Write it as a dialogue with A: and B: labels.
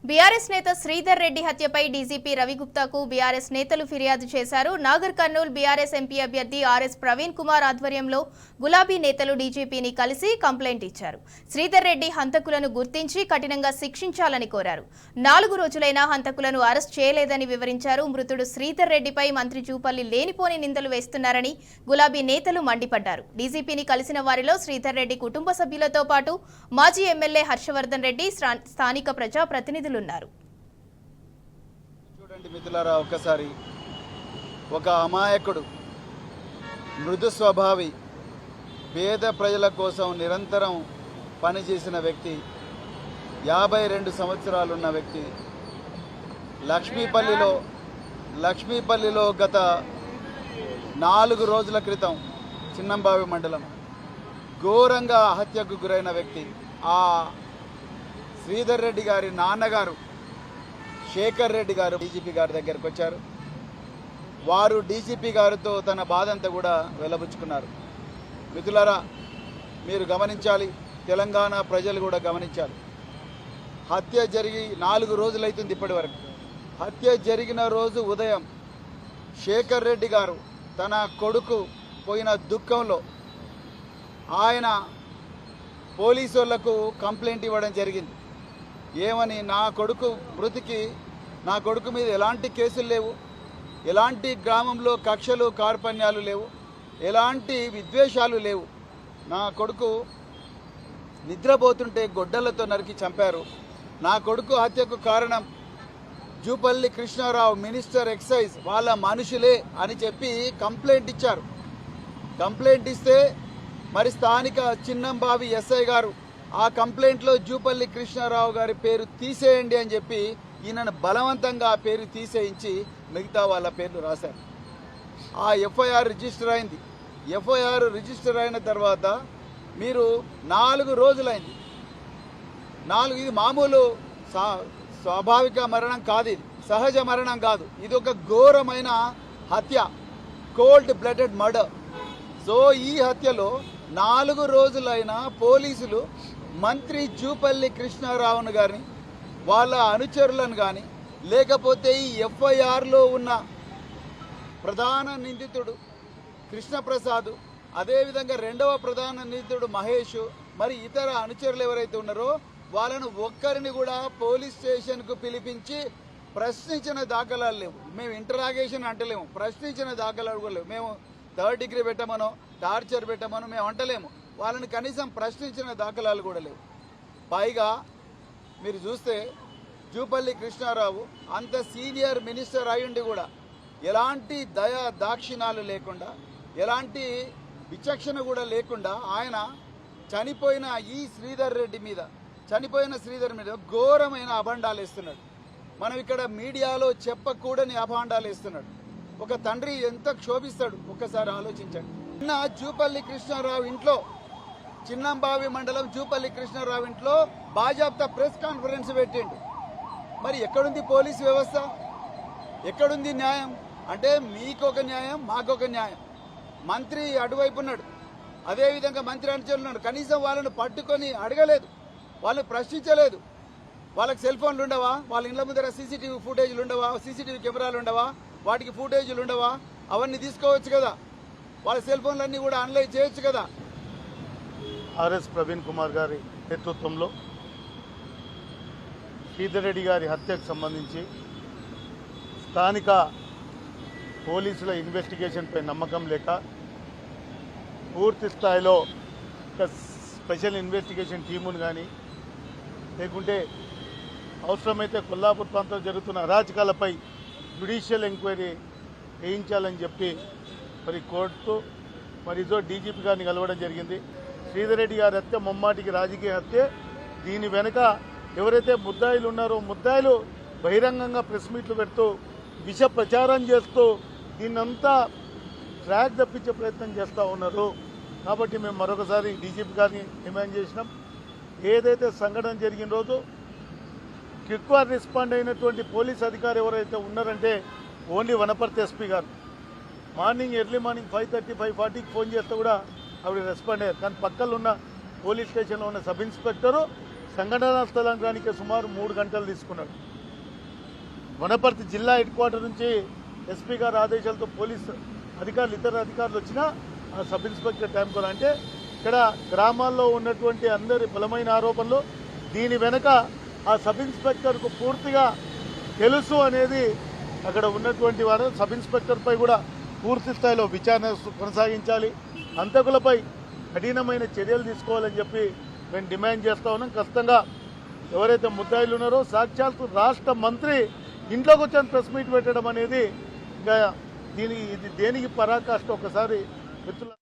A: BRS నేత Sridhar Reddy హత్యపై DGP రవిగుప్తాకు BRS నేతలు ఫిర్యాదు చేశారు. నాగర్ కర్నూల్ బీఆర్ఎస్ ఎంపీ అభ్యర్థి ఆర్ఎస్ ప్రవీణ్ కుమార్ ఆధ్వర్యంలో గులాబీ నేతలు డీజీపీని కలిసి కంప్లైంట్ ఇచ్చారు. శ్రీధర్ రెడ్డి హంతకులను గుర్తించి కఠినంగా శిక్షించాలని కోరారు. 4 రోజులైనా హంతకులను అరెస్ట్ చేయలేదని వివరించారు. మృతుడు శ్రీధర్ రెడ్డిపై మంత్రి జూపల్లి లేనిపోని నిందలు వేస్తున్నారని గులాబీ నేతలు మండిపడ్డారు. డీజీపీని కలిసిన వారిలో శ్రీధర్ రెడ్డి కుటుంబ సభ్యులతో పాటు మాజీ ఎమ్మెల్యే హర్షవర్ధన్ రెడ్డి, స్థానిక ప్రజాప్రతినిధులు ఉన్నారు.
B: చూడండి మిత్రులారా, ఒక్కసారి ఒక అమాయకుడు, మృదు స్వభావి, పేద ప్రజల కోసం నిరంతరం పనిచేసిన వ్యక్తి, 52 సంవత్సరాలున్న వ్యక్తి లక్ష్మీపల్లిలో గత 4 రోజుల క్రితం చిన్నంబావి మండలం ఘోరంగా హత్యకు గురైన వ్యక్తి. ఆ శ్రీధర్ రెడ్డి గారి నాన్నగారు శేఖర్ రెడ్డి గారు డీజీపీ గారి దగ్గరకు వచ్చారు. వారు డీజీపీ గారితో తన బాధంతా కూడా వెల్లబుచ్చుకున్నారు. మిత్రులారా, మీరు గమనించాలి, తెలంగాణ ప్రజలు కూడా గమనించాలి. హత్య జరిగి 4 రోజులైతుంది ఇప్పటి వరకు. హత్య జరిగిన రోజు ఉదయం శేఖర్ రెడ్డి గారు తన కొడుకు పోయిన దుఃఖంలో ఆయన పోలీసు వాళ్లకు కంప్లైంట్ ఇవ్వడం జరిగింది. ఏమని, నా కొడుకు మీద ఎలాంటి కేసులు లేవు, ఎలాంటి గ్రామంలో కక్షలు కార్పణ్యాలు లేవు, ఎలాంటి విద్వేషాలు లేవు. నా కొడుకు నిద్రపోతుంటే గొడ్డలతో నరికి చంపారు. నా కొడుకు హత్యకు కారణం జూపల్లి కృష్ణారావు, మినిస్టర్ ఎక్సైజ్, వాళ్ళ మనుషులే అని చెప్పి కంప్లైంట్ ఇచ్చారు. కంప్లైంట్ ఇస్తే మరి స్థానిక చిన్నంబావి ఎస్ఐ గారు ఆ కంప్లైంట్లో జూపల్లి కృష్ణారావు గారి పేరు తీసేయండి అని చెప్పి ఈయనను బలవంతంగా ఆ పేరు తీసేయించి మిగతా వాళ్ళ పేర్లు రాశారు. ఆ ఎఫ్ఐఆర్ రిజిస్టర్ అయింది. ఎఫ్ఐఆర్ రిజిస్టర్ అయిన తర్వాత మీరు 4 రోజులైంది. ఇది మామూలు స్వాభావిక మరణం కాదు, ఇది సహజ మరణం కాదు, ఇది ఒక ఘోరమైన హత్య, కోల్డ్ బ్లడెడ్ మర్డర్. సో ఈ హత్యలో 4 రోజులైన పోలీసులు మంత్రి జూపల్లి కృష్ణారావును కానీ వాళ్ళ అనుచరులను కానీ, లేకపోతే ఈ ఎఫ్ఐఆర్లో ఉన్న ప్రధాన నిందితుడు కృష్ణప్రసాద్, అదేవిధంగా 2వ ప్రధాన నిందితుడు మహేష్, మరి ఇతర అనుచరులు ఎవరైతే ఉన్నారో వాళ్ళను ఒక్కరిని కూడా పోలీస్ స్టేషన్కు పిలిపించి ప్రశ్నించిన దాఖలాలు లేవు. మేము ఇంటరాగేషన్ అంటలేము, ప్రశ్నించిన దాఖలాలు కూడా లేవు. మేము 3rd డిగ్రీ పెట్టమనో టార్చర్ పెట్టమనో మేము అంటలేము. వాళ్ళని కనీసం ప్రశ్నించిన దాఖలాలు కూడా లేవు. పైగా మీరు చూస్తే జూపల్లి కృష్ణారావు అంత సీనియర్ మినిస్టర్ అయ్యుండి కూడా ఎలాంటి దయా దాక్షిణాలు లేకుండా, ఎలాంటి విచక్షణ కూడా లేకుండా ఆయన చనిపోయిన శ్రీధర్ మీద ఘోరమైన అభాండాలు వేస్తున్నాడు. మనం ఇక్కడ మీడియాలో చెప్పకూడని అభాండాలు వేస్తున్నాడు. ఒక తండ్రి ఎంత క్షోభిస్తాడు ఒక్కసారి ఆలోచించండి. నిన్న జూపల్లి కృష్ణారావు ఇంట్లో, చిన్నంబావి మండలం జూపల్లి కృష్ణారావు ఇంట్లో బాజాప్తా ప్రెస్ కాన్ఫరెన్స్ పెట్టిండు. మరి ఎక్కడుంది పోలీసు వ్యవస్థ, ఎక్కడుంది న్యాయం? అంటే మీకొక న్యాయం, మాకొక న్యాయం. మంత్రి అటువైపు ఉన్నాడు, అదేవిధంగా మంత్రి అనుచరులు ఉన్నాడు. కనీసం వాళ్ళను పట్టుకొని అడగలేదు, వాళ్ళు ప్రశ్నించలేదు. వాళ్ళకి సెల్ ఫోన్లు ఉండవా? వాళ్ళ ఇళ్ల ముందర సీసీటీవీ ఫుటేజ్లు ఉండవా? సీసీటీవీ కెమెరాలు ఉండవా? వాటికి ఫుటేజ్లు ఉండవా? అవన్నీ తీసుకోవచ్చు కదా, వాళ్ళ సెల్ ఫోన్లన్నీ కూడా అనలైజ్ చేయొచ్చు కదా.
C: ఆర్ఎస్ ప్రవీణ్ కుమార్ గారి నేతృత్వంలో శ్రీధర్ రెడ్డి గారి హత్యకు సంబంధించి స్థానిక పోలీసుల ఇన్వెస్టిగేషన్పై నమ్మకం లేక పూర్తి స్థాయిలో ఒక స్పెషల్ ఇన్వెస్టిగేషన్ టీమును కానీ, లేకుంటే అవసరమైతే కొల్లాపూర్ ప్రాంతంలో జరుగుతున్న అరాచకాలపై జ్యుడిషియల్ ఎంక్వైరీ వేయించాలని చెప్పి మరి కోర్టు మరి డీజీపీ గారిని కలవడం జరిగింది. శ్రీధర్ రెడ్డి గారి హత్య ముమ్మాటికి రాజకీయ హత్య. దీని వెనుక ఎవరైతే ముద్దాయిలు ఉన్నారో ముద్దాయిలు బహిరంగంగా ప్రెస్ మీట్లు పెడుతూ విష ప్రచారం చేస్తూ దీన్నంతా ట్రాక్ తప్పించే ప్రయత్నం చేస్తూ ఉన్నారు. కాబట్టి మేము మరొకసారి డీజీపీ గారిని డిమాండ్ చేసినాం. ఏదైతే సంఘటన జరిగిన రోజు ఎక్కువ రెస్పాండ్ అయినటువంటి పోలీస్ అధికారి ఎవరైతే ఉన్నారంటే ఓన్లీ వనపర్తి ఎస్పీ గారు. ఎర్లీ మార్నింగ్ 5:30, 5:40కి ఫోన్ చేస్తే కూడా ఆవిడ రెస్పాండ్ అయ్యారు. కానీ పక్కన ఉన్న పోలీస్ స్టేషన్లో ఉన్న సబ్ ఇన్స్పెక్టరు సంఘటనా స్థలానికి సుమారు 3 గంటలు తీసుకున్నాడు. వనపర్తి జిల్లా హెడ్ క్వార్టర్ నుంచి ఎస్పీ గారి ఆదేశాలతో పోలీసు అధికారులు ఇతర అధికారులు వచ్చినా ఆ సబ్ ఇన్స్పెక్టర్ టైం కూడా అంటే ఇక్కడ గ్రామాల్లో ఉన్నటువంటి అందరి బలమైన ఆరోపణలు దీని వెనక ఆ సబ్ ఇన్స్పెక్టర్కు పూర్తిగా తెలుసు అనేది అక్కడ ఉన్నటువంటి వారు సబ్ ఇన్స్పెక్టర్పై కూడా పూర్తి స్థాయిలో విచారణ కొనసాగించాలి, హంతకులపై కఠినమైన చర్యలు తీసుకోవాలని చెప్పి మేము డిమాండ్ చేస్తూ ఉన్నాం. ఖచ్చితంగా ఎవరైతే ముద్దాయిలు ఉన్నారో సాక్షాత్తు రాష్ట్ర మంత్రి ఇంట్లోకి వచ్చి ప్రెస్ మీట్ పెట్టడం అనేది ఇంకా ఇది దేనికి పరాకాష్ట ఒకసారి మిత్రుల